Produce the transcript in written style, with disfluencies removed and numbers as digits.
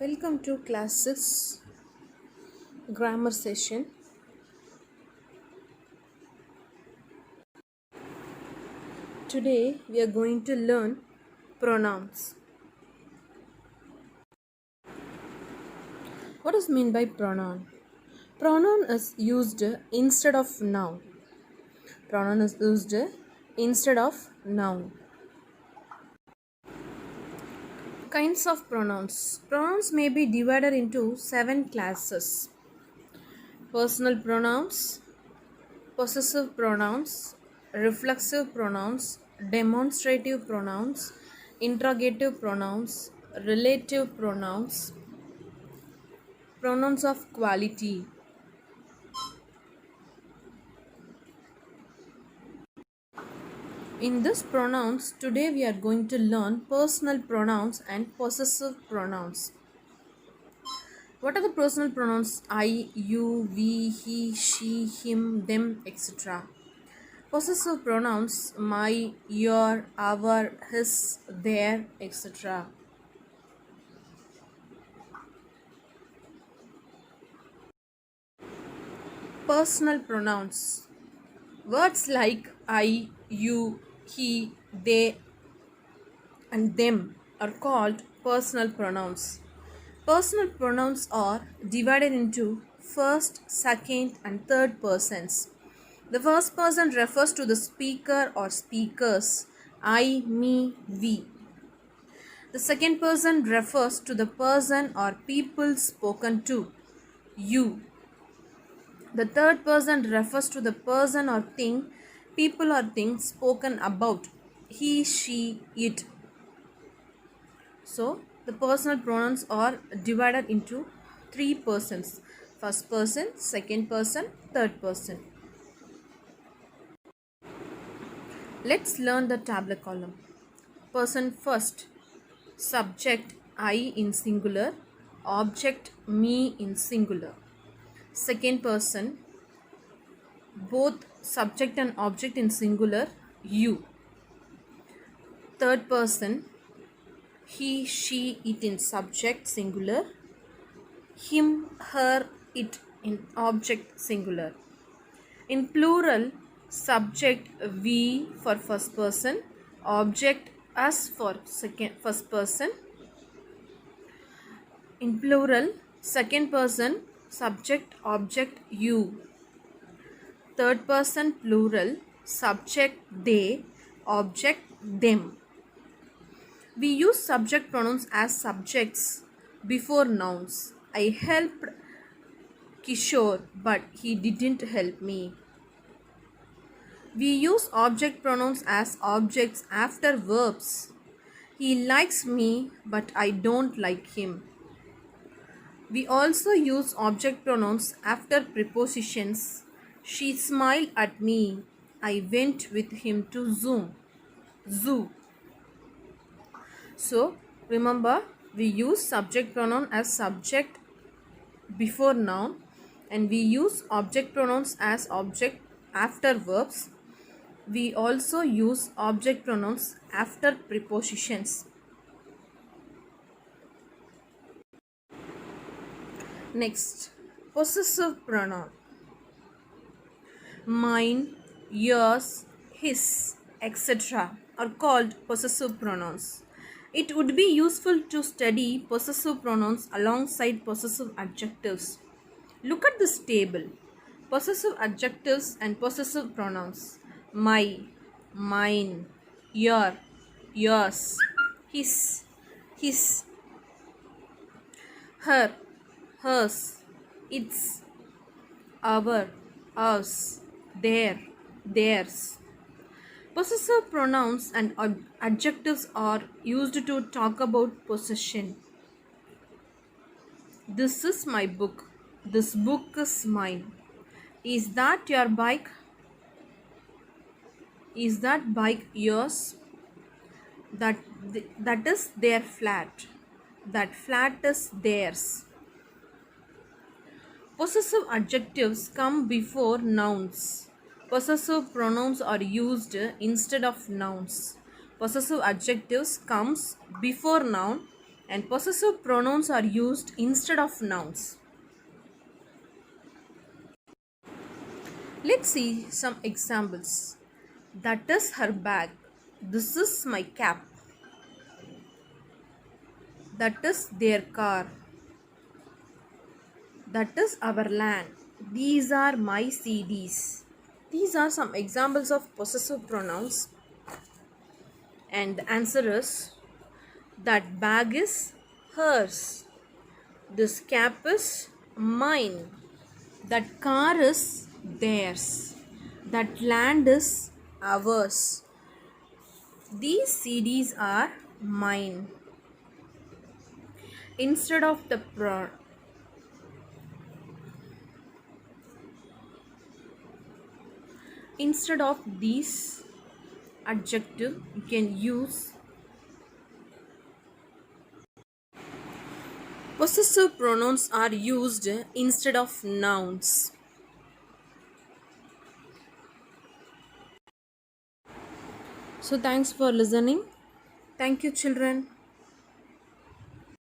Welcome to class 6 grammar session. Today we are going to learn pronouns. What is meant by pronoun? Pronoun is used instead of noun. Pronoun is used instead of noun. Kinds of pronouns. Pronouns may be divided into 7 classes. Personal pronouns, possessive pronouns, reflexive pronouns, demonstrative pronouns, interrogative pronouns, relative pronouns, pronouns of quality. In this pronouns, today we are going to learn personal pronouns and possessive pronouns. What are the personal pronouns? I, you, we, he, she, him, them, etc. Possessive pronouns my, your, our, his, their, etc. Personal pronouns. Words like I, you, he, they, and them are called personal pronouns. Personal pronouns are divided into first, second, and third persons. The first person refers to the speaker or speakers, I, me, we. The second person refers to the person or people spoken to, you. The third person refers to the person or thing, people or things spoken about, he, she, it. So, the personal pronouns are divided into 3 persons. First person, second person, third person. Let's learn the tabular column. Person first. Subject I in singular. Object me in singular. Second person. Both subject and object in singular, you. Third person. He, she, it in subject singular. Him, her, it in object singular. In plural, subject we for first person, object us for first person. In plural, second person, subject, object you. Third person plural, subject they, object them. We use subject pronouns as subjects before nouns. I helped Kishore, but he didn't help me. We use object pronouns as objects after verbs. He likes me, but I don't like him. We also use object pronouns after prepositions. She smiled at me. I went with him to zoo. So, remember, we use subject pronoun as subject before noun, and we use object pronouns as object after verbs. We also use object pronouns after prepositions. Next, possessive pronoun. Mine, yours, his, etc. are called possessive pronouns. It would be useful to study possessive pronouns alongside possessive adjectives. Look at this table. Possessive adjectives and possessive pronouns. My, mine, your, yours, his, her, hers, its, our, ours, their, theirs. Possessive pronouns and adjectives are used to talk about possession. This is my book. This book is mine. Is that your bike? Is that bike yours? That is their flat. That flat is theirs. Possessive adjectives come before nouns. Possessive pronouns are used instead of nouns. Possessive adjectives comes before noun and possessive pronouns are used instead of nouns. Let's see some examples. That is her bag. This is my cap. That is their car. That is our land. These are my CDs. These are some examples of possessive pronouns. And the answer is that bag is hers. This cap is mine. That car is theirs. That land is ours. These CDs are mine. Instead of the instead of these adjective, you can use possessive pronouns are used instead of nouns. So thanks for listening. Thank you, children.